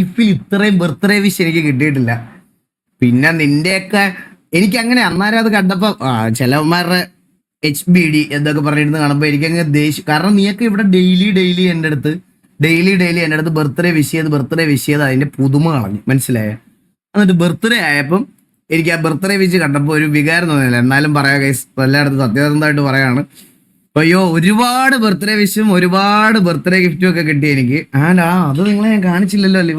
ലൈഫിൽ ഇത്രയും birthday wish എനിക്ക് കിട്ടിയിട്ടില്ല. പിന്നെ നിന്റെയൊക്കെ എനിക്ക് അങ്ങനെ അന്നേരം അത് കണ്ടപ്പോ ചിലവന്മാരുടെ HBD എന്നൊക്കെ പറഞ്ഞിരുന്ന് കാണുമ്പോ എനിക്കങ്ങ് ദേഷ്യം. കാരണം നീയൊക്കെ ഇവിടെ ഡെയിലി എൻ്റെ അടുത്ത് ബർത്ത്ഡേ വിഷ് ചെയ്ത് അതിന്റെ പുതുമ കളഞ്ഞു, മനസ്സിലായോ? എന്നിട്ട് ബർത്ത്ഡേ ആയപ്പം എനിക്ക് ആ ബർത്ത്ഡേ വിഷ് കണ്ടപ്പോൾ ഒരു വികാരം തോന്നിയില്ല. എന്നാലും പറയാം ഗൈസ്, എല്ലായിടത്തും സത്യസന്ധമായിട്ട് പറയാണ്. അയ്യോ, ഒരുപാട് ബർത്ത്ഡേ വിഷും ഒരുപാട് ബർത്ത്ഡേ ഗിഫ്റ്റും ഒക്കെ കിട്ടി എനിക്ക്. അത് നിങ്ങളെ ഞാൻ കാണിച്ചില്ലല്ലോ അല്ലേ?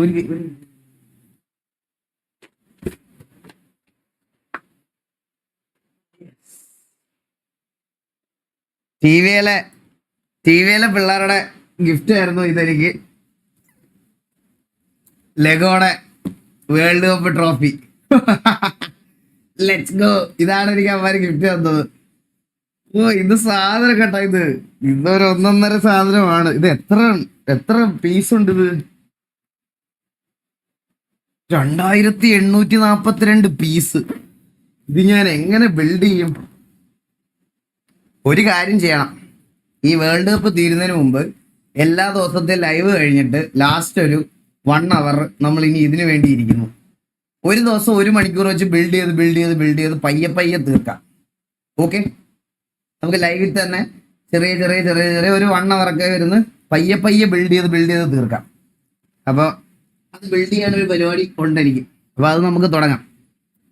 ടി വിയിലെ പിള്ളേരുടെ ഗിഫ്റ്റ് ആയിരുന്നു ഇതെനിക്ക്. ലെഗോടെ world cup trophy. Let's go. ഇതാണ് എനിക്ക് അവന്മാര് ഗിഫ്റ്റ് തന്നത്. ഇത് സാധനം കേട്ടോ, ഇതൊരു ഒന്നൊന്നര സാധനമാണ്. ഇത് എത്ര പീസ് ഉണ്ട്? ഇത് 2842 പീസ്. ഇത് ഞാൻ എങ്ങനെ ബിൽഡ് ചെയ്യും? ഒരു കാര്യം ചെയ്യണം, ഈ വേൾഡ് കപ്പ് തീരുന്നതിന് മുമ്പ് എല്ലാ ദിവസത്തെ ലൈവ് കഴിഞ്ഞിട്ട് ലാസ്റ്റ് ഒരു 1 hour നമ്മൾ ഇനി ഇതിനു വേണ്ടി ഇരിക്കുന്നു. ഒരു ദിവസം 1 മണിക്കൂർ വെച്ച് ബിൽഡ് ചെയ്ത് പയ്യെ തീർക്കാം. ഓക്കെ, നമുക്ക് ലൈവിൽ തന്നെ ചെറിയ ഒരു 1 hour ഒക്കെ വരുന്ന പയ്യെ ബിൽഡ് ചെയ്ത് തീർക്കാം. അപ്പോൾ അത് ബിൽഡ് ചെയ്യാനൊരു പരിപാടി ഉണ്ടെനിക്ക്. അപ്പോൾ അത് നമുക്ക് തുടങ്ങാം.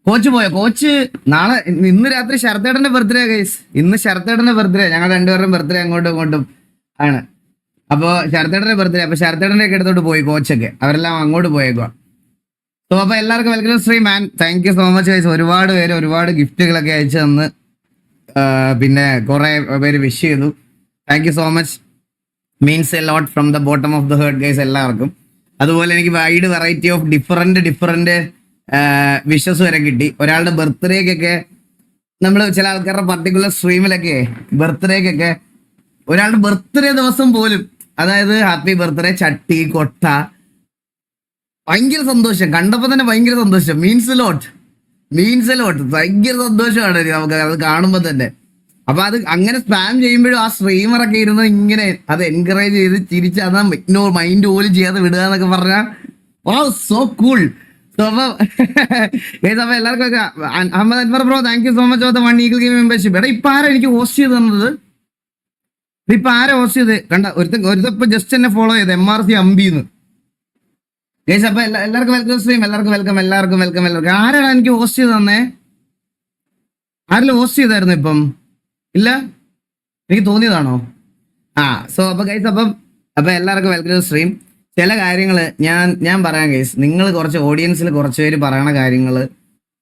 കോച്ച് നാളെ, ഇന്ന് രാത്രി ശരത്തേടന്റെ ബർത്ത്ഡേ ഗൈസ്. ഇന്ന് ശരത്തേടന്റെ ബർത്ത്ഡേ, ഞങ്ങൾ രണ്ടുപേരുടെയും ബർത്ത്ഡേ അങ്ങോട്ടും ഇങ്ങോട്ടും ആണ്. അപ്പോൾ ശരത്തേടന്റെ ബർത്ത്ഡേ, അപ്പോൾ ശരത്തേടന്റെ ഒക്കെ എടുത്തോട്ട് പോയി കോച്ചൊക്കെ, അവരെല്ലാം അങ്ങോട്ട് പോയേക്കുക. സോ അപ്പോൾ എല്ലാവർക്കും welcome Shri man. Thank you so much guys. ഒരുപാട് പേര് ഒരുപാട് ഗിഫ്റ്റുകളൊക്കെ അയച്ചു തന്ന്, പിന്നെ കുറെ പേര് വിഷ് ചെയ്തു. Thank you so much, means a lot from the bottom of the heart guys എല്ലാവർക്കും. അതുപോലെ എനിക്ക് wide variety of different wishes വരെ കിട്ടി. ഒരാളുടെ ബർത്ത്ഡേക്കൊക്കെ നമ്മൾ ചില ആൾക്കാരുടെ പർട്ടിക്കുലർ സ്ട്രീമിലൊക്കെ ബർത്ത്ഡേക്കൊക്കെ ഒരാളുടെ ബർത്ത്ഡേ ദിവസം പോലും, അതായത് ഹാപ്പി ബർത്ത്ഡേ, ചട്ടി, കൊട്ട, ഭയങ്കര സന്തോഷം. കണ്ടപ്പോ തന്നെ ഭയങ്കര സന്തോഷം. മീൻസ് ലോട്ട് ഭയങ്കര സന്തോഷമാണ് നമുക്ക് അത് കാണുമ്പോ തന്നെ. അപ്പൊ അത് അങ്ങനെ സ്പാം ചെയ്യുമ്പോഴും ആ സ്ട്രീമറൊക്കെ ഇരുന്ന് ഇങ്ങനെ അത് എൻകറേജ് ചെയ്ത് ചിരിച്ച് അതാ മൈൻഡ് പോലും ചെയ്യാതെ വിടുക എന്നൊക്കെ പറഞ്ഞാൽ സോ കൂൾ. അപ്പൊ എല്ലാവർക്കും Ahmed Anwar bro, thank you so much for the 1 Eagle Game membership. എടാ ഇപ്പൊ ആരാ എനിക്ക് ഹോസ്റ്റ് ചെയ്ത് തന്നത്? കണ്ട ഒരുത്തപ്പോ ജസ്റ്റ് എന്നെ ഫോളോ ചെയ്ത് MRC അമ്പിന്ന് ഗൈസ്. അപ്പൊ എല്ലാവർക്കും വെൽക്കം സ്ട്രീം, എല്ലാവർക്കും വെൽക്കം. ആരാണ് എനിക്ക് ഹോസ്റ്റ് ചെയ്ത് തന്നേ? ആരെങ്കിലും ഹോസ്റ്റ് ചെയ്തായിരുന്നു ഇപ്പം? ഇല്ല, എനിക്ക് തോന്നിയതാണോ? സോ അപ്പൊ ഗൈസ്, അപ്പൊ എല്ലാവർക്കും വെൽക്കം സ്ട്രീം. ചില കാര്യങ്ങൾ ഞാൻ പറയാം ഗൈസ്. നിങ്ങൾ കുറച്ച് ഓഡിയൻസിൽ കുറച്ച് പേര് പറയണ കാര്യങ്ങൾ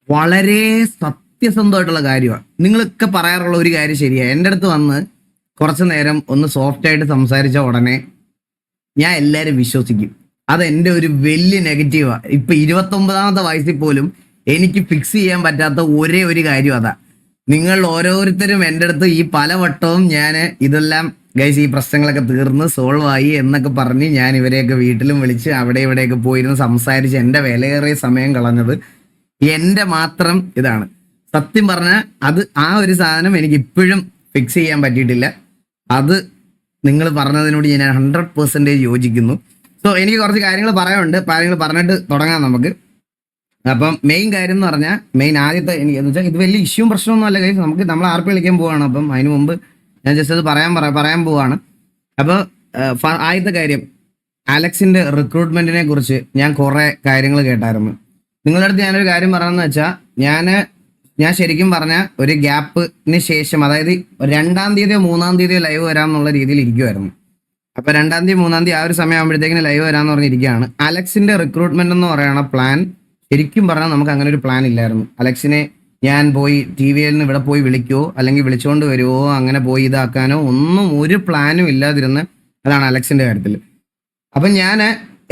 വളരെ സത്യസന്ധമായിട്ടുള്ള കാര്യമാണ്. നിങ്ങളൊക്കെ പറയാറുള്ള ഒരു കാര്യം ശരിയാണ്. എൻ്റെ അടുത്ത് വന്ന് കുറച്ച് നേരം ഒന്ന് സോഫ്റ്റ് ആയിട്ട് സംസാരിച്ച ഉടനെ ഞാൻ എല്ലാവരും വിശ്വസിക്കും. അതെൻ്റെ ഒരു വലിയ നെഗറ്റീവാണ്. ഇപ്പൊ 29ാമത്തെ വയസ്സിൽ പോലും എനിക്ക് ഫിക്സ് ചെയ്യാൻ പറ്റാത്ത ഒരേ ഒരു കാര്യം അതാ. നിങ്ങൾ ഓരോരുത്തരും എൻ്റെ അടുത്ത് ഈ പലവട്ടവും ഞാൻ ഇതെല്ലാം ഗൈസ്, ഈ പ്രശ്നങ്ങളൊക്കെ തീർന്ന് സോൾവ് ആയി എന്നൊക്കെ പറഞ്ഞ് ഞാൻ ഇവരെയൊക്കെ വീട്ടിലും വിളിച്ച് അവിടെ ഇവിടെയൊക്കെ പോയിരുന്ന് സംസാരിച്ച് എൻ്റെ വിലയേറിയ സമയം കളഞ്ഞത് എൻ്റെ മാത്രം ഇതാണ്. സത്യം പറഞ്ഞാൽ അത് ആ ഒരു സാധനം എനിക്ക് ഇപ്പോഴും ഫിക്സ് ചെയ്യാൻ പറ്റിയിട്ടില്ല. അത് നിങ്ങൾ പറഞ്ഞതിനോട് ഞാൻ 100% യോജിക്കുന്നു. സോ എനിക്ക് കുറച്ച് കാര്യങ്ങൾ പറയാനുണ്ട്. കാര്യങ്ങൾ പറഞ്ഞിട്ട് തുടങ്ങാം നമുക്ക്. അപ്പം മെയിൻ കാര്യം എന്ന് പറഞ്ഞാൽ ആദ്യത്തെ എനിക്ക് എന്ന് വെച്ചാൽ ഇത് വലിയ ഇഷ്യൂവും പ്രശ്നമൊന്നും അല്ല ഗൈസ്. നമ്മൾ RP കളിക്കാൻ പോവാണ്. അപ്പം അതിന് മുമ്പ് ഞാൻ ജസ്റ്റ് അത് പറയാൻ പോവാണ്. അപ്പോൾ ആദ്യത്തെ കാര്യം, അലക്സിന്റെ റിക്രൂട്ട്മെന്റിനെ കുറിച്ച് ഞാൻ കുറെ കാര്യങ്ങൾ കേട്ടായിരുന്നു. നിങ്ങളുടെ അടുത്ത് ഞാനൊരു കാര്യം പറയാമെന്ന് വെച്ചാൽ, ഞാൻ ശരിക്കും പറഞ്ഞ ഒരു ഗ്യാപ്പിന് ശേഷം, അതായത് 2-ാം തീയതിയോ 3-ാം തീയതിയോ ലൈവ് വരാമെന്നുള്ള രീതിയിൽ ഇരിക്കുമായിരുന്നു. അപ്പൊ 2-ാം തീയതി 3-ാം തീയതി ആ ഒരു സമയമാകുമ്പോഴത്തേക്കിന് ലൈവ് വരാമെന്ന് പറഞ്ഞിരിക്കുകയാണ്. അലക്സിന്റെ റിക്രൂട്ട്മെന്റ് എന്ന് പറയുന്ന പ്ലാൻ ശരിക്കും പറഞ്ഞാൽ നമുക്ക് അങ്ങനെ ഒരു പ്ലാൻ ഇല്ലായിരുന്നു. അലക്സിനെ ഞാൻ പോയി TVL ഇവിടെ പോയി വിളിക്കുവോ അല്ലെങ്കിൽ വിളിച്ചുകൊണ്ട് വരുവോ, അങ്ങനെ പോയി ഇതാക്കാനോ ഒന്നും ഒരു പ്ലാനും ഇല്ലാതിരുന്ന് അതാണ് അലക്സിന്റെ കാര്യത്തിൽ. അപ്പം ഞാൻ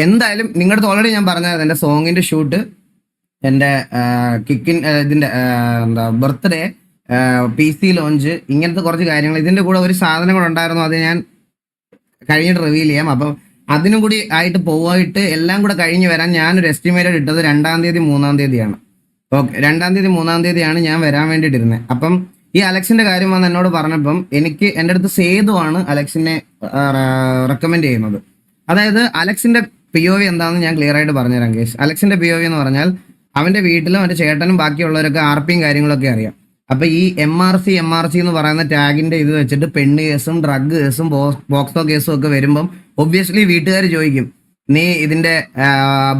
എന്തായാലും നിങ്ങളുടെ ഓൾറെഡി ഞാൻ പറഞ്ഞത് എൻ്റെ സോങ്ങിന്റെ ഷൂട്ട്, എൻ്റെ ഇതിന്റെ എന്താ ബർത്ത്ഡേ, PC ലോഞ്ച്, ഇങ്ങനത്തെ കുറച്ച് കാര്യങ്ങൾ, ഇതിന്റെ കൂടെ ഒരു സാധനം കൂടെ ഉണ്ടായിരുന്നു. അത് ഞാൻ കഴിഞ്ഞിട്ട് റിവീൽ ചെയ്യാം. അപ്പം അതിനും കൂടി ആയിട്ട് പോയിട്ട് എല്ലാം കൂടെ കഴിഞ്ഞ് വരാൻ ഞാനൊരു എസ്റ്റിമേറ്റഡ് ഇട്ടത് 2-ാം തീയതി 3-ാം തീയതിയാണ്. ഓക്കെ, 2-ാം തീയതി 3-ാം തീയതിയാണ് ഞാൻ വരാൻ വേണ്ടിയിട്ടിരുന്നത്. അപ്പം ഈ അലക്സിന്റെ കാര്യം വന്ന് എന്നോട് പറഞ്ഞപ്പം എൻ്റെ അടുത്ത് സേതുവാണ് അലക്സിനെ റെക്കമെൻഡ് ചെയ്യുന്നത്. അതായത് അലക്സിന്റെ POV എന്താണെന്ന് ഞാൻ ക്ലിയർ ആയിട്ട് പറഞ്ഞുതരാം കേസ്. അലക്സിന്റെ POV എന്ന് പറഞ്ഞാൽ അവന്റെ വീട്ടിലും അവന്റെ ചേട്ടനും ബാക്കിയുള്ളവരൊക്കെ RPയും കാര്യങ്ങളൊക്കെ അറിയാം. അപ്പൊ ഈ MRC എന്ന് പറയുന്ന ടാഗിന്റെ ഇത് വെച്ചിട്ട് പെണ്ണ് കേസും ഡ്രഗ് കേസും ബോക്സോ കേസും ഒക്കെ വരുമ്പം ഒബ്വിയസ്ലി വീട്ടുകാർ ചോദിക്കും, നീ ഇതിന്റെ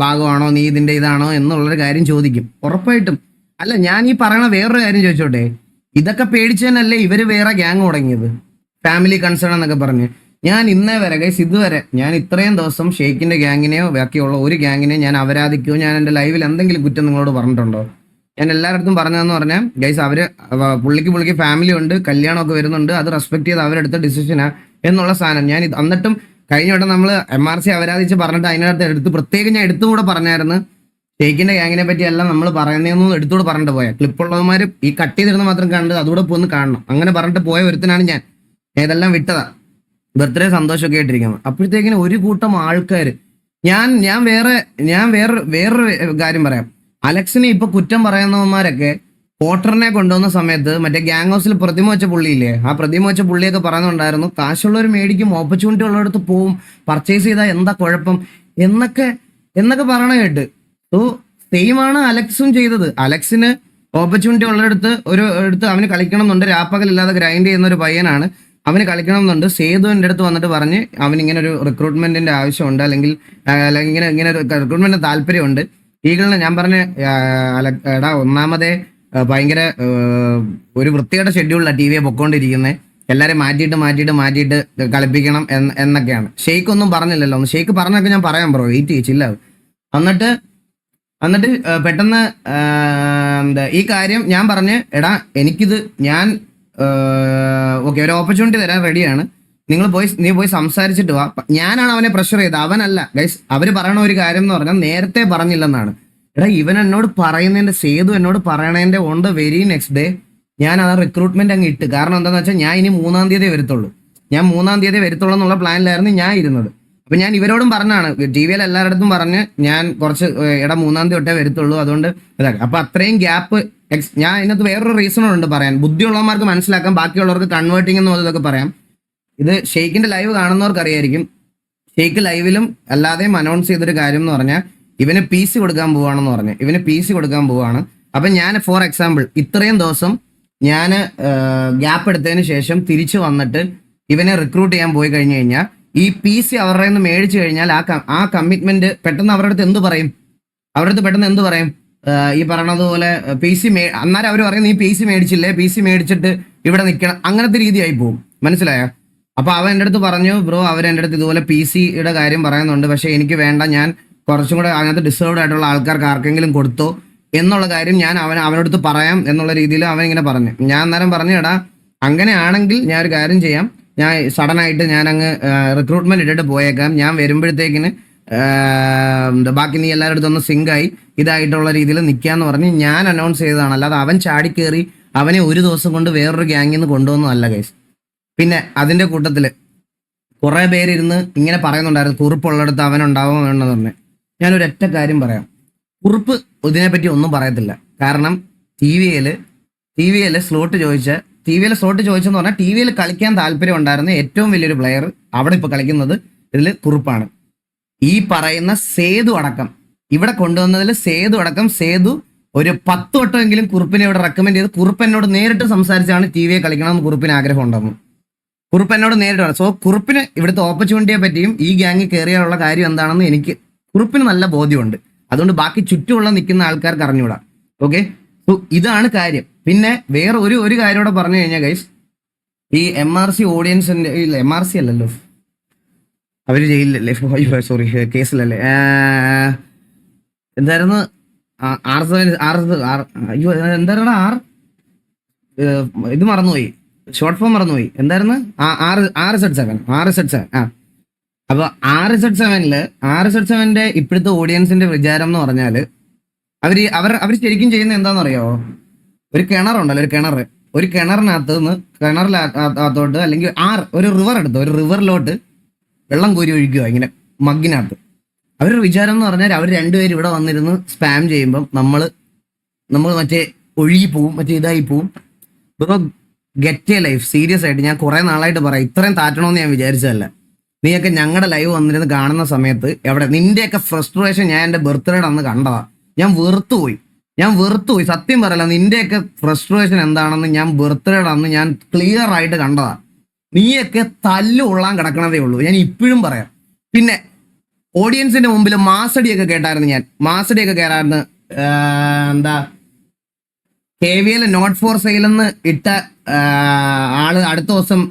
ഭാഗമാണോ, നീ ഇതിന്റെ ഇതാണോ എന്നുള്ളൊരു കാര്യം ചോദിക്കും ഉറപ്പായിട്ടും. അല്ല, ഞാൻ ഈ പറയണ വേറൊരു കാര്യം ചോദിച്ചോട്ടെ, ഇതൊക്കെ പേടിച്ചതന്നല്ലേ ഇവര് വേറെ ഗ്യാങ് തുടങ്ങിയത്, ഫാമിലി കൺസേൺ എന്നൊക്കെ പറഞ്ഞ്. ഞാൻ ഇന്നേ വരെ ഗൈസ്, ഇതുവരെ ഞാൻ ഇത്രയും ദിവസം ഷെയ്ഖിന്റെ ഗ്യാങ്ങിനെയോ ബാക്കിയുള്ള ഒരു ഗ്യാങ്ങിനെയോ ഞാൻ അപരാധിക്കുകയോ ഞാൻ എൻ്റെ ലൈവിൽ എന്തെങ്കിലും കുറ്റം നിങ്ങളോട് പറഞ്ഞിട്ടുണ്ടോ? ഞാൻ എല്ലായിടത്തും പറഞ്ഞതെന്ന് പറഞ്ഞാൽ ഗൈസ്, പുള്ളിക്ക് ഫാമിലി ഉണ്ട്, കല്യാണമൊക്കെ വരുന്നുണ്ട്, അത് റെസ്പെക്ട് ചെയ്ത് അവരെടുത്ത ഡിസിഷനാ എന്നുള്ള സാധനം ഞാൻ എന്നിട്ടും കഴിഞ്ഞ വട്ടം നമ്മൾ MRC അപരാധിച്ച് പറഞ്ഞിട്ട് അതിനകത്ത് പ്രത്യേകം ഞാൻ എടുത്തുകൂടെ പറഞ്ഞായിരുന്നു, ഷെയ്ഖിന്റെ ഗ്യാങ്ങിനെ പറ്റി എല്ലാം നമ്മൾ പറയുന്നതെന്നും എടുത്തുകൂടെ പറഞ്ഞിട്ട് പോയ ക്ലിപ്പുള്ളവന്മാർ ഈ കട്ട് ചെയ്തിരുന്ന മാത്രം കണ്ട് അതുകൂടെ പോന്ന് കാണണം. അങ്ങനെ പറഞ്ഞിട്ട് പോയ ഒരുത്തനാണ് ഞാൻ. ഇതെല്ലാം വിട്ടതാ, ബർത്ത്ഡേ സന്തോഷമൊക്കെ ആയിട്ടിരിക്കുന്നത്. അപ്പോഴത്തേക്കിന് ഒരു കൂട്ടം ആൾക്കാർ, ഞാൻ വേറൊരു കാര്യം പറയാം. അലക്സിനെ ഇപ്പൊ കുറ്റം പറയുന്നവന്മാരൊക്കെ പോട്ടറിനെ കൊണ്ടുവന്ന സമയത്ത് മറ്റേ ഗ്യാങ് ഹൗസിൽ പ്രതിമ വെച്ച പുള്ളിയില്ലേ, ആ പ്രതിമ വെച്ച പുള്ളിയൊക്കെ പറയുന്നുണ്ടായിരുന്നു, കാശുള്ളവർ മേടിക്കും, ഓപ്പർച്യൂണിറ്റി ഉള്ളിടത്ത് പോവും, പർച്ചേസ് ചെയ്താൽ എന്താ കുഴപ്പം എന്നൊക്കെ പറയണ കേട്ട്. സോ സെയിം ആണ് അലക്സും ചെയ്തത്. അലക്സിന് ഓപ്പർച്യൂണിറ്റി ഉള്ളിടത്ത് എടുത്ത് അവന് കളിക്കണം എന്നുണ്ട്, രാപ്പകലില്ലാതെ ഗ്രൈൻഡ് ചെയ്യുന്ന ഒരു പയ്യനാണ്, അവന് കളിക്കണം എന്നുണ്ട്. സേതു എൻ്റെ അടുത്ത് വന്നിട്ട് പറഞ്ഞ് അവന് ഇങ്ങനെ ഒരു റിക്രൂട്ട്മെന്റിന്റെ ആവശ്യമുണ്ട്, അല്ലെങ്കിൽ ഇങ്ങനെ ഒരു റിക്രൂട്ട്മെന്റിന് താല്പര്യമുണ്ട്. ഈകളിന് ഞാൻ പറഞ്ഞ എടാ, ഒന്നാമതേ ഭയങ്കര ഒരു വൃത്തിയുടെ ഷെഡ്യൂളിലാണ് TV പൊക്കോണ്ടിരിക്കുന്നത്, എല്ലാവരും മാറ്റിയിട്ട് കളിപ്പിക്കണം എന്നൊക്കെയാണ്. ഷെയ്ഖ് ഒന്നും പറഞ്ഞില്ലല്ലോ. ഷെയ്ഖ് പറഞ്ഞൊക്കെ ഞാൻ പറയാം ബ്രോ, വെയിറ്റ് ചെയ്യിച്ചില്ല. എന്നിട്ട് പെട്ടെന്ന് ഈ കാര്യം ഞാൻ പറഞ്ഞ്, എടാ എനിക്കിത് ഞാൻ ഓക്കെ ഒരു ഓപ്പർച്യൂണിറ്റി തരാൻ റെഡിയാണ്, നീ പോയി സംസാരിച്ചിട്ട് വാ. ഞാനാണ് അവനെ പ്രഷർ ചെയ്തത്, അവനല്ല ഗൈസ്. അവര് പറയണ ഒരു കാര്യം എന്ന് പറഞ്ഞാൽ നേരത്തെ പറഞ്ഞില്ലെന്നാണ്. എടാ, ഇവൻ എന്നോട് പറയുന്നതിന്റെ, സേതു എന്നോട് പറയണതിന്റെ on the very next day ഞാൻ ആ റിക്രൂട്ട്മെന്റ് അങ്ങ് ഇട്ട്. കാരണം എന്താണെന്ന് വെച്ചാൽ ഞാൻ ഇനി 3-ാം തീയതി വരത്തുള്ളൂ, എന്നുള്ള പ്ലാനിലായിരുന്നു ഞാൻ ഇരുന്നത്. അപ്പൊ ഞാൻ ഇവരോടും പറഞ്ഞാണ്, TV-യിൽ എല്ലാവരുടെ പറഞ്ഞ് ഞാൻ കുറച്ച് 3-ാം തീയതി തൊട്ടേ വരത്തുള്ളൂ, അതുകൊണ്ട് ഇതാക്കാം. അപ്പൊ അത്രയും ഗ്യാപ്പ് ഞാൻ ഇതിനകത്ത് വേറൊരു റീസണുണ്ട് പറയാൻ, ബുദ്ധിയുള്ളവന്മാർക്ക് മനസ്സിലാക്കാം, ബാക്കിയുള്ളവർക്ക് കൺവേർട്ടിംഗ് എന്ന് ഇതൊക്കെ പറയാം. ഇത് ഷെയ്ഖിന്റെ ലൈവ് കാണുന്നവർക്ക് അറിയായിരിക്കും. ഷെയ്ഖ് ലൈവിലും അല്ലാതെയും അനൗൺസ് ചെയ്തൊരു കാര്യം എന്ന് പറഞ്ഞാൽ ഇവന് PC കൊടുക്കാൻ പോവാണ്. അപ്പൊ ഞാൻ ഫോർ എക്സാമ്പിൾ ഇത്രയും ദിവസം ഞാൻ ഗ്യാപ്പ് എടുത്തതിന് ശേഷം തിരിച്ചു വന്നിട്ട് ഇവനെ റിക്രൂട്ട് ചെയ്യാൻ പോയി കഴിഞ്ഞു കഴിഞ്ഞാൽ ഈ PC അവരുടെ നിന്ന് മേടിച്ചു കഴിഞ്ഞാൽ ആ കമ്മിറ്റ്മെന്റ് പെട്ടെന്ന് അവരുടെ അടുത്ത് എന്ത് പറയും? ഈ പറയണതുപോലെ PC അന്നേരം അവർ പറയും, നീ PC മേടിച്ചില്ലേ, PC മേടിച്ചിട്ട് ഇവിടെ നിൽക്കണം, അങ്ങനത്തെ രീതിയായി പോകും. മനസ്സിലായോ? അപ്പൊ അവൻ എൻ്റെ അടുത്ത് പറഞ്ഞു, ബ്രോ അവരെൻ്റെ അടുത്ത് ഇതുപോലെ PC-യുടെ കാര്യം പറയുന്നുണ്ട്, പക്ഷെ എനിക്ക് വേണ്ട, ഞാൻ കുറച്ചും കൂടെ അതിനകത്ത് ഡിസേർവ്ഡ് ആയിട്ടുള്ള ആൾക്കാർക്ക് ആർക്കെങ്കിലും കൊടുത്തോ എന്നുള്ള കാര്യം ഞാൻ അവനടുത്ത് പറയാം എന്നുള്ള രീതിയിൽ അവൻ ഇങ്ങനെ പറഞ്ഞു. ഞാൻ അന്നേരം പറഞ്ഞു, എടാ അങ്ങനെയാണെങ്കിൽ ഞാൻ ഒരു കാര്യം ചെയ്യാം, ഞാൻ സഡൻ ആയിട്ട് ഞാൻ അങ്ങ് റിക്രൂട്ട്മെന്റ് ഇട്ടിട്ട് പോയേക്കാം, ഞാൻ വരുമ്പോഴത്തേക്കിന് ബാക്കി നീ എല്ലാവരുടെ അടുത്തൊന്ന് സിങ്കായി ഇതായിട്ടുള്ള രീതിയിൽ നിൽക്കാന്ന് പറഞ്ഞ് ഞാൻ അനൗൺസ് ചെയ്തതാണ്. അല്ലാതെ അവൻ ചാടിക്കേറി അവനെ ഒരു ദിവസം കൊണ്ട് വേറൊരു ഗ്യാങ്ങിൽ നിന്ന് കൊണ്ടുവന്നതല്ല ഗൈസ്. പിന്നെ അതിന്റെ കൂട്ടത്തില് കുറെ പേരിരുന്ന് ഇങ്ങനെ പറയുന്നുണ്ടായിരുന്നു, കുറുപ്പുള്ളിടത്ത് അവനുണ്ടാവാൻ വേണമെന്ന് പറഞ്ഞ്. ഞാനൊരു ഒറ്റ കാര്യം പറയാം, കുറുപ്പ് ഇതിനെപ്പറ്റി ഒന്നും പറയത്തില്ല. കാരണം ടി വിയിൽ സ്ലോട്ട് ചോദിച്ചെന്ന് പറഞ്ഞാൽ TV-യിൽ കളിക്കാൻ താല്പര്യം ഉണ്ടായിരുന്ന ഏറ്റവും വലിയൊരു പ്ലെയർ അവിടെ ഇപ്പൊ കളിക്കുന്നത് ഇതിൽ കുറുപ്പാണ്. ഈ പറയുന്ന സേതു അടക്കം ഇവിടെ കൊണ്ടുവന്നതിൽ സേതു ഒരു 10 വട്ടമെങ്കിലും കുറുപ്പിനെ ഇവിടെ റെക്കമെൻഡ് ചെയ്ത് കുറുപ്പ് എന്നോട് നേരിട്ട് സംസാരിച്ചാണ് TV-യെ കളിക്കണമെന്ന് കുറുപ്പിന് ആഗ്രഹം ഉണ്ടെന്ന്. കുറുപ്പ് എന്നോട് നേരിട്ടാണ്. സോ കുറുപ്പിന് ഇവിടുത്തെ ഓപ്പർച്യൂണിറ്റിയെ പറ്റിയും ഈ ഗ്യാങ്ങിൽ കയറിയാനുള്ള കാര്യം എന്താണെന്ന് കുറുപ്പിന് നല്ല ബോധ്യമുണ്ട്. അതുകൊണ്ട് ബാക്കി ചുറ്റുമുള്ള നിൽക്കുന്ന ആൾക്കാർക്ക് അറിഞ്ഞൂടാ. ഓക്കെ, സോ ഇതാണ് കാര്യം. പിന്നെ വേറെ ഒരു കാര്യം കൂടെ പറഞ്ഞു കഴിഞ്ഞാൽ ഗൈസ്, ഈ MRC ഓഡിയൻസിന്റെ MRC അല്ലല്ലോ, അവര് ജയിലിലല്ലേ, സോറി കേസിലല്ലേ, എന്തായിരുന്നു എന്തായിരുന്നു ഇത് മറന്നുപോയി, ഷോർട്ട് ഫോം മറന്നുപോയി, എന്തായിരുന്നു RZ7. അപ്പൊ RZ7ന്റെ ഇപ്പോഴത്തെ ഓഡിയൻസിന്റെ വിചാരം എന്ന് പറഞ്ഞാല് അവർ ശരിക്കും ചെയ്യുന്ന എന്താണെന്ന് അറിയാമോ? ഒരു കിണറുണ്ടല്ലോ, ഒരു കിണറിനകത്തോട്ട് അല്ലെങ്കിൽ ഒരു റിവറിലോട്ട് വെള്ളം കോരി ഒഴിക്കുക ഇങ്ങനെ മഗ്ഗിനകത്ത്. അവരുടെ വിചാരം എന്ന് പറഞ്ഞാൽ അവർ രണ്ടുപേരും ഇവിടെ വന്നിരുന്ന് സ്പാം ചെയ്യുമ്പം നമ്മൾ മറ്റേ ഒഴുകി പോവും, മറ്റേ ഇതായി പോവും. Bro get A life, serious ആയിട്ട് ഞാൻ കുറെ നാളായിട്ട് പറയാം, ഇത്രയും താറ്റണമെന്ന് ഞാൻ വിചാരിച്ചതല്ല. നീയൊക്കെ ഞങ്ങളുടെ ലൈവ് വന്നിരുന്ന് കാണുന്ന സമയത്ത് എവിടെ നിന്റെയൊക്കെ ഫ്രസ്ട്രേഷൻ ഞാൻ എൻ്റെ ബർത്ത്ഡേയുടെ അന്ന് കണ്ടതാ. ഞാൻ വെറുത്തുപോയി സത്യം പറയല്ല. നിന്റെയൊക്കെ ഫ്രസ്ട്രേഷൻ എന്താണെന്ന് ഞാൻ ബർത്ത്ഡേയുടെ അന്ന് ഞാൻ ക്ലിയർ ആയിട്ട് കണ്ടതാ. നീയൊക്കെ തല്ല് കൊള്ളാൻ കിടക്കണതേ ഉള്ളൂ, ഞാൻ ഇപ്പോഴും പറയാം. പിന്നെ ഓഡിയൻസിന്റെ മുമ്പിൽ മാസടിയൊക്കെ കേട്ടായിരുന്നു ഞാൻ. മാസടിയൊക്കെ കേട്ടായിരുന്നു. എന്താ KVL നോട്ട് ഫോർ സെയിൽ എന്ന് ഇട്ട ആള് അടുത്ത ദിവസം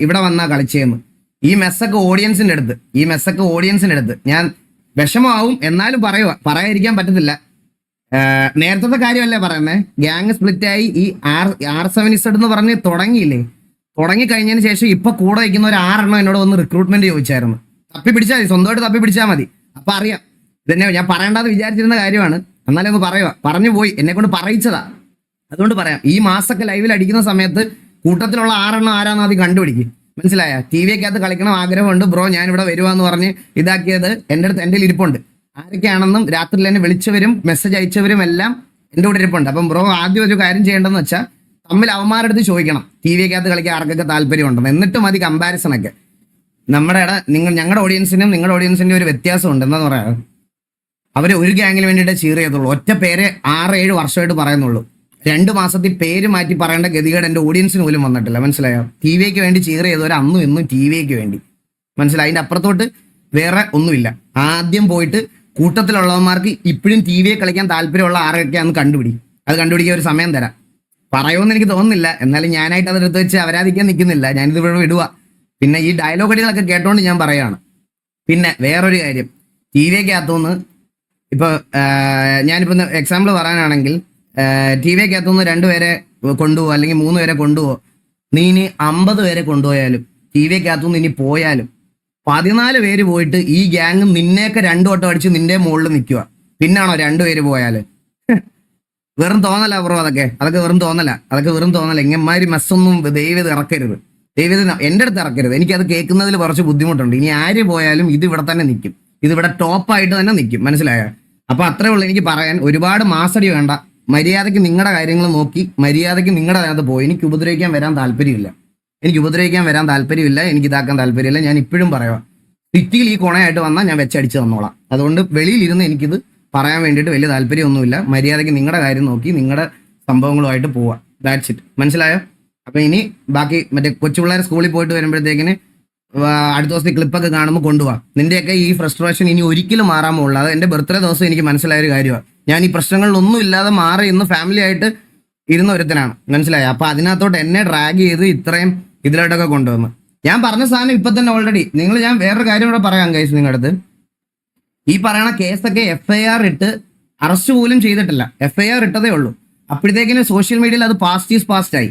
ഇവിടെ വന്നാ കളിച്ചേന്ന്. ഈ മെസ്സൊക്കെ ഓഡിയൻസിന്റെ അടുത്ത് ഞാൻ വിഷമാവും, എന്നാലും പറയാതിരിക്കാൻ പറ്റത്തില്ല. നേരത്തെ കാര്യമല്ലേ പറയുന്നേ. ഗ്യാങ് സ്പ്ലിറ്റായി ഈ R7Z എന്ന് പറഞ്ഞ് തുടങ്ങിക്കഴിഞ്ഞതിന് ശേഷം ഇപ്പൊ കൂടെ വയ്ക്കുന്ന ഒരു 6 എണ്ണം എന്നോട് വന്ന് റിക്രൂട്ട്മെന്റ് ചോദിച്ചായിരുന്നു. സ്വന്തമായിട്ട് തപ്പി പിടിച്ചാൽ മതി. അപ്പൊ അറിയാം ഇതന്നെ ഞാൻ പറയേണ്ടത് വിചാരിച്ചിരുന്ന കാര്യമാണ്, എന്നാലും ഒന്ന് പറഞ്ഞു പോയി, എന്നെ കൊണ്ട് പറയിച്ചതാ. അതുകൊണ്ട് പറയാം, ഈ മാസൊക്കെ ലൈവിൽ അടിക്കുന്ന സമയത്ത് കൂട്ടത്തിലുള്ള 6 എണ്ണം ആരാന്ന് ആദ്യം കണ്ടുപിടിക്കും. മനസ്സിലായ? TV-ക്കകത്ത് കളിക്കണം ആഗ്രഹമുണ്ട് ബ്രോ, ഞാൻ ഇവിടെ വരുവാന്ന് പറഞ്ഞ് ഇതാക്കിയത് എൻ്റെ ഇരിപ്പുണ്ട്. ആരൊക്കെയാണെന്നും രാത്രിയിൽ എന്നെ വിളിച്ചവരും മെസ്സേജ് അയച്ചവരും എല്ലാം എൻ്റെ കൂടെ ഇരിപ്പുണ്ട്. അപ്പം ബ്രോ ആദ്യം ഒരു കാര്യം ചെയ്യേണ്ടതെന്ന് വെച്ചാൽ തമ്മിൽ അവന്മാരുടെ അടുത്ത് ചോദിക്കണം TV-ക്കകത്ത് കളിക്കാൻ ആർക്കൊക്കെ താല്പര്യമുണ്ടെന്ന്. എന്നിട്ട് മതി കമ്പാരിസൺ ഒക്കെ. ഞങ്ങളുടെ ഓഡിയൻസിനും നിങ്ങളുടെ ഓഡിയൻസിന്റെ ഒരു വ്യത്യാസമുണ്ട്. എന്താന്ന് പറയാ, അവര് ഒരു ഗ്യാങ്ങിന് വേണ്ടിയിട്ട് ചീർ ചെയ്തുള്ളൂ. ഒറ്റ പേര് 6-7 വർഷമായിട്ട് പറയുന്നുള്ളൂ. 2 മാസത്തിൽ പേര് മാറ്റി പറയേണ്ട ഗതികേട് എൻ്റെ ഓഡിയൻസിന് പോലും വന്നിട്ടില്ല. മനസ്സിലായോ? TV-ക്ക് വേണ്ടി ചീർ ചെയ്തവർ അന്നും ഇന്നും TV-ക്ക് വേണ്ടി. മനസ്സിലായി? അതിന്റെ അപ്പുറത്തോട്ട് വേറെ ഒന്നുമില്ല. ആദ്യം പോയിട്ട് കൂട്ടത്തിലുള്ളവന്മാർക്ക് ഇപ്പോഴും TV-യെ കളിക്കാൻ താല്പര്യമുള്ള ആരൊക്കെയാണെന്ന് അത് കണ്ടുപിടിക്കാൻ ഒരു സമയം തരാം. പറയുമെന്ന് എനിക്ക് തോന്നുന്നില്ല, എന്നാലും ഞാനായിട്ട് അതെടുത്ത് വെച്ച് അവരാധിക്കാൻ നിൽക്കുന്നില്ല. ഞാനിത് ഇവിടെ വിടുക. പിന്നെ ഈ ഡയലോഗ് അടികളൊക്കെ കേട്ടോണ്ട് ഞാൻ പറയുകയാണ്. പിന്നെ വേറൊരു കാര്യം, TV-ക്കകത്തുനിന്ന് ഇപ്പൊ ഞാനിപ്പോ എക്സാമ്പിൾ പറയാനാണെങ്കിൽ TV-ക്കകത്തുനിന്ന് 2 പേരെ കൊണ്ടുപോകും അല്ലെങ്കിൽ 3 പേരെ കൊണ്ടുപോകും. നീ ഇനി 50 പേരെ കൊണ്ടുപോയാലും TV-ക്കകത്തുനിന്ന് ഇനി പോയാലും 14 പേര് പോയിട്ട് ഈ ഗ്യാങ് നിന്നെയൊക്കെ 2 വട്ടം അടിച്ച് നിന്റെ മുകളിൽ നിൽക്കുക. പിന്നാണോ 2 പേര് പോയാല്? വെറും തോന്നല ബ്രോ. അതൊക്കെ വെറും തോന്നല. ഇങ്ങന്മാര് മെസ്സൊന്നും ദൈവം ഇറക്കരുത്. എൻ്റെ അടുത്ത് ഇറക്കരുത്. എനിക്കത് കേൾക്കുന്നതിൽ കുറച്ച് ബുദ്ധിമുട്ടുണ്ട്. ഇനി ആര് പോയാലും ഇത് ഇവിടെ തന്നെ നിൽക്കും. ഇതിവിടെ ടോപ്പായിട്ട് തന്നെ നിൽക്കും. മനസ്സിലായോ? അപ്പൊ അത്രേ ഉള്ളൂ എനിക്ക് പറയാൻ. ഒരുപാട് മാസടി വേണ്ട. മര്യാദയ്ക്ക് നിങ്ങളുടെ കാര്യങ്ങൾ നോക്കി മര്യാദയ്ക്ക് നിങ്ങളുടെ അതിനകത്ത് പോയി. എനിക്ക് ഉപദ്രവിക്കാൻ വരാൻ താല്പര്യമില്ല. എനിക്ക് ഇതാക്കാൻ താല്പര്യമില്ല. ഞാൻ ഇപ്പോഴും പറയാം, സിറ്റിയിൽ ഈ കൊണയായിട്ട് വന്നാൽ ഞാൻ വെച്ചടിച്ച് തന്നോളാം. അതുകൊണ്ട് വെളിയിലിരുന്ന് എനിക്കിത് പറയാൻ വേണ്ടിയിട്ട് വലിയ താല്പര്യമൊന്നുമില്ല. മര്യാദയ്ക്ക് നിങ്ങളുടെ കാര്യം നോക്കി നിങ്ങളുടെ സംഭവങ്ങളുമായിട്ട് പോവാം. That's it. മനസ്സിലായോ? അപ്പൊ ഇനി ബാക്കി മറ്റേ കൊച്ചു പിള്ളേർ സ്കൂളിൽ പോയിട്ട് വരുമ്പോഴത്തേക്കിന് അടുത്ത ദിവസത്തെ ക്ലിപ്പൊക്കെ കാണുമ്പോൾ കൊണ്ടുപോകാം. നിന്റെയൊക്കെ ഈ ഫ്രസ്ട്രേഷൻ ഇനി ഒരിക്കലും മാറാൻ പോകുള്ളൂ. അത് എൻ്റെ ബർത്ത്ഡേ ദിവസം എനിക്ക് മനസ്സിലായ ഒരു കാര്യമാണ്. ഞാൻ ഈ പ്രശ്നങ്ങളിലൊന്നും ഇല്ലാതെ മാറി ഇന്ന് ഫാമിലി ആയിട്ട് ഇരുന്ന ഒരുത്തനാണ്. മനസ്സിലായോ? അപ്പൊ അതിനകത്തോട്ട് എന്നെ ഡ്രാഗ് ചെയ്ത് ഇത്രയും ഇതിലോട്ടൊക്കെ കൊണ്ടുവന്നു. ഞാൻ പറഞ്ഞ സാധനം ഇപ്പൊ തന്നെ ഓൾറെഡി ഞാൻ വേറൊരു കാര്യം കൂടെ പറയാം ഗൈസ്. നിങ്ങളുടെ അടുത്ത് ഈ പറയണ കേസൊക്കെ FIR ഇട്ട് അറസ്റ്റ് പോലും ചെയ്തിട്ടില്ല. FIR ഇട്ടതേ ഉള്ളൂ. അപ്പോഴത്തേക്കിന് സോഷ്യൽ മീഡിയയിൽ അത് പാസ്റ്റായി.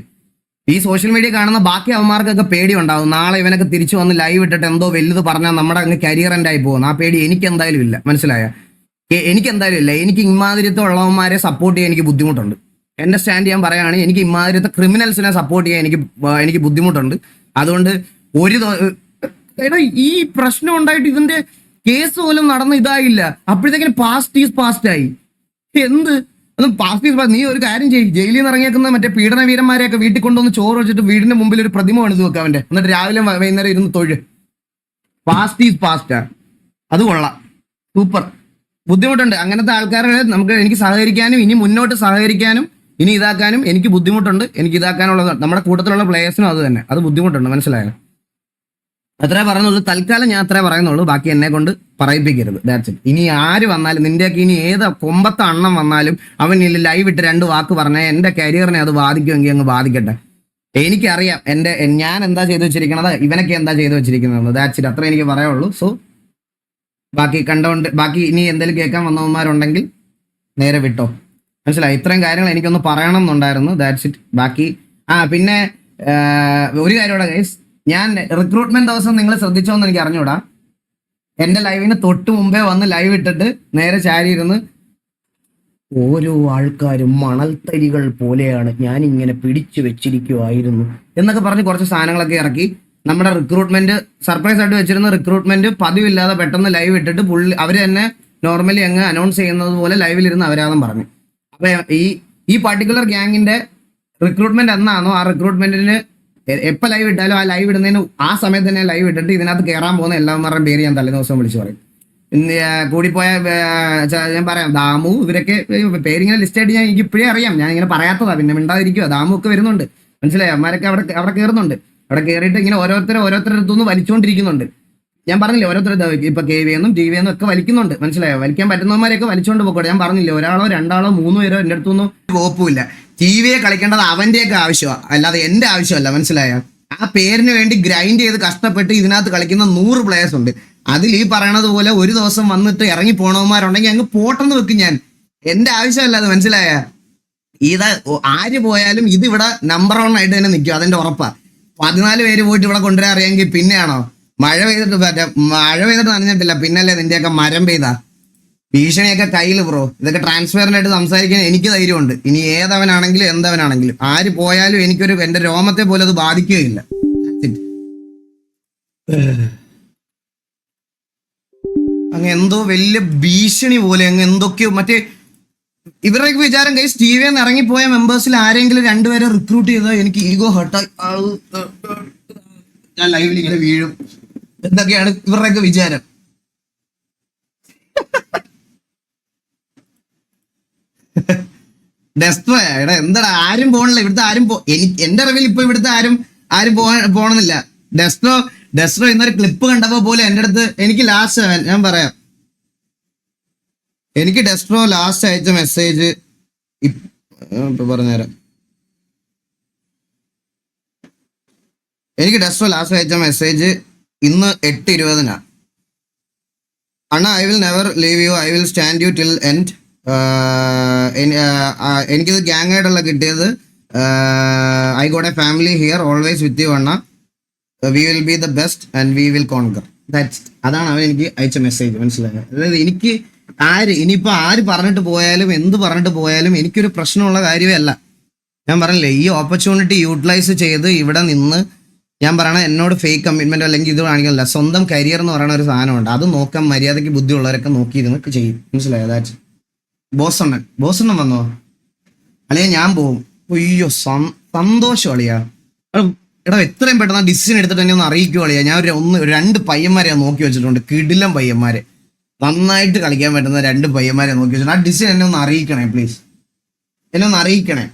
ഈ സോഷ്യൽ മീഡിയ കാണുന്ന ബാക്കി അവന്മാർക്കൊക്കെ പേടി ഉണ്ടാവും. നാളെ ഇവനൊക്കെ തിരിച്ചു വന്ന് ലൈവ് ഇട്ടിട്ട് എന്തോ വലുത് പറഞ്ഞാൽ നമ്മുടെ അങ്ങ് കരിയർ എൻഡായി പോകുന്നു. ആ പേടി എനിക്ക് എന്തായാലും ഇല്ല. മനസ്സിലായ? എനിക്ക് ഇമാതിരത്തെ ഉള്ളവന്മാരെ സപ്പോർട്ട് ചെയ്യാൻ എനിക്ക് ബുദ്ധിമുട്ടുണ്ട്. എന്റെ സ്റ്റാൻഡ് ഞാൻ പറയുകയാണെങ്കിൽ എനിക്ക് ഇമാതിരത്തെ ക്രിമിനൽസിനെ സപ്പോർട്ട് ചെയ്യാൻ എനിക്ക് ബുദ്ധിമുട്ടുണ്ട്. അതുകൊണ്ട് ഈ പ്രശ്നം ഉണ്ടായിട്ട് ഇതിന്റെ കേസ് പോലും നടന്ന് ഇതായില്ല. അപ്പോഴത്തേക്കിന് പാസ്റ്റായി. എന്ത് നീ ഒരു കാര്യം ചെയ്യും, ജയിലിൽ നിന്ന് ഇറങ്ങിയേക്കുന്ന മറ്റേ പീഡന വീരന്മാരെയൊക്കെ വീട്ടിൽ കൊണ്ടുവന്ന് ചോറ് വെച്ചിട്ട് വീടിന്റെ മുമ്പിൽ ഒരു പ്രതിമ പണിത് വെക്കാം അവന്റെ. എന്നിട്ട് രാവിലെ വൈകുന്നേരം ഇരുന്ന് തൊഴ്. പാസ്റ്റാ. അത് കൊള്ളാം. സൂപ്പർ. ബുദ്ധിമുട്ടുണ്ട് അങ്ങനത്തെ ആൾക്കാരെ എനിക്ക് സഹകരിക്കാനും ഇനി മുന്നോട്ട് സഹകരിക്കാനും ഇനി ഇതാക്കാനും എനിക്ക് ബുദ്ധിമുട്ടുണ്ട്. എനിക്ക് ഇതാക്കാനുള്ളത് നമ്മുടെ കൂട്ടത്തിലുള്ള പ്ലേയേഴ്സിനും അത് തന്നെ. അത് ബുദ്ധിമുട്ടുണ്ട്. മനസ്സിലായോ? അത്രേ പറയുന്നുള്ളൂ. തൽക്കാലം ഞാൻ അത്രേ പറയുന്നുള്ളൂ. ബാക്കി എന്നെ കൊണ്ട് പറയിപ്പിക്കരുത്. That's it. ഇനി ആര് വന്നാലും നിന്റെയൊക്കെ ഇനി ഏത് കൊമ്പത്തെ അണ്ണം വന്നാലും അവൻ ലൈവ് ഇട്ട് 2 വാക്ക് പറഞ്ഞാൽ എന്റെ കരിയറിനെ അത് ബാധിക്കുമെങ്കിൽ അങ്ങ് ബാധിക്കട്ടെ. എനിക്കറിയാം ഞാൻ എന്താ ചെയ്തു വെച്ചിരിക്കണത്, ഇവനൊക്കെ എന്താ ചെയ്തു വെച്ചിരിക്കുന്നത്. That's it. അത്രേ എനിക്ക് പറയാനുള്ളൂ. സോ ബാക്കി ഇനി എന്തെങ്കിലും കേൾക്കാൻ വന്നവന്മാരുണ്ടെങ്കിൽ നേരെ വിട്ടോ. മനസ്സിലായി? ഇത്രയും കാര്യങ്ങൾ എനിക്കൊന്ന് പറയണം എന്നുണ്ടായിരുന്നു. That's it. ബാക്കി പിന്നെ ഒരു കാര്യമാണ് ഗൈസ്, ഞാൻ റിക്രൂട്ട്മെന്റ് ദിവസം നിങ്ങൾ ശ്രദ്ധിച്ചോന്ന് എനിക്ക് അറിഞ്ഞൂടാ. എന്റെ ലൈവിന് തൊട്ട് മുമ്പേ വന്ന് ലൈവ് ഇട്ടിട്ട് നേരെ ചാരി ഇരുന്ന് ഓരോ ആൾക്കാരും മണൽത്തരികൾ പോലെയാണ്, ഞാൻ ഇങ്ങനെ പിടിച്ചു വെച്ചിരിക്കുമായിരുന്നു എന്നൊക്കെ പറഞ്ഞ് കുറച്ച് സാധനങ്ങളൊക്കെ ഇറക്കി. നമ്മുടെ റിക്രൂട്ട്മെന്റ് സർപ്രൈസ് ആയിട്ട് വെച്ചിരുന്ന റിക്രൂട്ട്മെന്റ് പതിവില്ലാതെ പെട്ടെന്ന് ലൈവ് ഇട്ടിട്ട് അവര് തന്നെ നോർമലി അങ്ങ് അനൗൺസ് ചെയ്യുന്നത് പോലെ ലൈവിലിരുന്ന് അവരാധം പറഞ്ഞു. അപ്പൊ ഈ പർട്ടിക്കുലർ ഗ്യാങ്ങിന്റെ റിക്രൂട്ട്മെന്റ് എന്നാണോ ആ റിക്രൂട്ട്മെന്റിന് എപ്പോൾ ലൈവ് ഇട്ടാലും ആ ലൈവ് ഇടുന്നതിന് ആ സമയത്ത് തന്നെ ലൈവ് ഇട്ടിട്ട് ഇതിനകത്ത് കയറാൻ പോകുന്ന എല്ലാവരുടെയും പേര് ഞാൻ തലേ ദിവസം വിളിച്ചു പറയും. കൂടിപ്പോയ ഞാൻ പറയാം, ദാമു ഇവരൊക്കെ പേരിങ്ങനെ ലിസ്റ്റ് ആയിട്ട് ഞാൻ എനിക്ക് ഇപ്പോഴേ അറിയാം. ഞാൻ ഇങ്ങനെ പറയാത്തതാ, പിന്നെ മിണ്ടാതിരിക്കുക. ദാമു ഒക്കെ വരുന്നുണ്ട്, മനസ്സിലായി? അമ്മമാരൊക്കെ അവിടെ കയറുന്നുണ്ട്. അവിടെ കയറിയിട്ട് ഇങ്ങനെ ഓരോരുത്തരുടെ അടുത്തുനിന്ന് വലിച്ചുകൊണ്ടിരിക്കുന്നുണ്ട്. ഞാൻ പറഞ്ഞില്ലേ, ഓരോരുത്തർ ഇപ്പൊ KV എന്നും TV എന്നും ഒക്കെ വലിക്കുന്നുണ്ട്, മനസ്സിലായോ? വലിക്കാൻ പറ്റുന്നവന്മാരെയൊക്കെ വലിച്ചുകൊണ്ട് പോയിക്കോട്ടെ. ഞാൻ പറഞ്ഞില്ലേ, ഒരാളോ രണ്ടാളോ 3 പേരോ എൻ്റെ അടുത്തൊന്നും കുഴപ്പമില്ല. TV കളിക്കേണ്ടത് അവന്റെയൊക്കെ ആവശ്യമാണ്, അല്ലാതെ എന്റെ ആവശ്യമല്ല, മനസ്സിലായോ? ആ പേരിന് വേണ്ടി ഗ്രൈൻഡ് ചെയ്ത് കഷ്ടപ്പെട്ട് ഇതിനകത്ത് കളിക്കുന്ന 100 പ്ലേയേഴ്സ് ഉണ്ട്. അതിൽ ഈ പറയണത് പോലെ ഒരു ദിവസം വന്നിട്ട് ഇറങ്ങി പോണവന്മാരുണ്ടെങ്കിൽ അങ്ങ് പോട്ടെന്ന് വെക്കും. ഞാൻ എന്റെ ആവശ്യമല്ല അത്, മനസ്സിലായ? ഇത് ആര് പോയാലും ഇത് ഇവിടെ നമ്പർ 1 ആയിട്ട് തന്നെ നിൽക്കും, അതിന്റെ ഉറപ്പാ. 14 പേര് പോയിട്ട് ഇവിടെ കൊണ്ടുവരാൻ അറിയാമെങ്കിൽ പിന്നെയാണോ? മഴ പെയ്തിട്ട് നനഞ്ഞിട്ടില്ല, പിന്നല്ലേ നിന്റെയൊക്കെ മരം പെയ്താ? ഭീഷണിയൊക്കെ കയ്യിൽ ബ്രോ. ഇതൊക്കെ ട്രാൻസ്പെറന്റ് ആയിട്ട് സംസാരിക്കാൻ എനിക്ക് ധൈര്യമുണ്ട്. ഇനി ഏതവനാണെങ്കിലും എന്തവനാണെങ്കിലും ആര് പോയാലും എനിക്കൊരു എന്റെ രോമത്തെ പോലെ അത് ബാധിക്കുകയില്ല. അങ്ങ് എന്തോ വലിയ ഭീഷണി പോലെ അങ്ങ് എന്തൊക്കെയോ മറ്റേ ഇവരുടെയൊക്കെ വിചാരം കൈ സ്റ്റീവിന്ന് ഇറങ്ങിപ്പോയ മെമ്പേഴ്സിൽ ആരെങ്കിലും 2 പേരെ റിക്രൂട്ട് ചെയ്താൽ എനിക്ക് ഈഗോ ഹർട്ടായി ഞാൻ ലൈവിൽ ഇങ്ങനെ വീഴും എന്തൊക്കെയാണ് ഇവരുടെയൊക്കെ വിചാരം. ഡെസ്ട്രോയാ എടാ, എന്താടാ ആരും പോണില്ല ഇവിടുത്തെ, ആരും എനിക്ക് എന്റെ അറിവിൽ ഇപ്പൊ ഇവിടുത്തെ ആരും പോണെന്നില്ല. ഡെസ്ട്രോ ഇന്നൊരു ക്ലിപ്പ് കണ്ടപ്പോ പോലെ എന്റെ അടുത്ത് എനിക്ക് ലാസ്റ്റ് ഞാൻ പറയാം, എനിക്ക് ഡെസ്ട്രോ ലാസ്റ്റ് അയച്ച മെസ്സേജ് ഇപ്പൊ പറഞ്ഞുതരാം. എനിക്ക് ഡെസ്ട്രോ ലാസ്റ്റ് അയച്ച മെസ്സേജ് ഇന്ന് 8:20 അണ്ണ, I will never leave you, I will stand you till end. എനിക്കിത് ഗ്യാങ് ആയിട്ടുള്ള കിട്ടിയത്. I got a family here, always with you അണ്ണ, we will be the best and we will conquer. അതാണ് അവൻ എനിക്ക് അയച്ച മെസ്സേജ്, മനസ്സിലായത്? അതായത് എനിക്ക് ഇനിയിപ്പോൾ ആര് പറഞ്ഞിട്ട് പോയാലും എന്ത് പറഞ്ഞിട്ട് പോയാലും എനിക്കൊരു പ്രശ്നമുള്ള കാര്യമേ അല്ല. ഞാൻ പറഞ്ഞില്ലേ, ഈ ഓപ്പർച്യൂണിറ്റി യൂട്ടിലൈസ് ചെയ്ത് ഇവിടെ നിന്ന് ഞാൻ പറയണ എന്നോട് ഫേക്ക് കമ്മിറ്റ്മെന്റ് അല്ലെങ്കിൽ ഇത് കാണിക്കുന്നില്ല. സ്വന്തം കരിയർ എന്ന് പറയുന്ന ഒരു സാധനമുണ്ട്, അത് നോക്കാൻ മര്യാദയ്ക്ക് ബുദ്ധിയുള്ളവരൊക്കെ നോക്കിയിരുന്ന് ചെയ്യും, മനസ്സിലായോ? ദാറ്റ് ബോസണ്ണൻ വന്നോ അളിയാ? ഞാൻ പോവും. അയ്യോ സന്തോഷം അളിയാ. എടാ എത്രയും പെട്ടെന്ന് ഡിസിഷൻ എടുത്തിട്ട് എന്നെ ഒന്ന് അറിയിക്കും അളിയാ. ഞാൻ 2 പയ്യന്മാരെ നോക്കി വെച്ചിട്ടുണ്ട്, കിടിലം പയ്യന്മാരെ, നന്നായിട്ട് കളിക്കാൻ പറ്റുന്ന 2 പയ്യന്മാരെ നോക്കി വെച്ചിട്ടുണ്ട്. ആ ഡിസിഷൻ എന്നെ ഒന്ന് അറിയിക്കണേ പ്ലീസ്, എന്നെ ഒന്ന് അറിയിക്കണേ.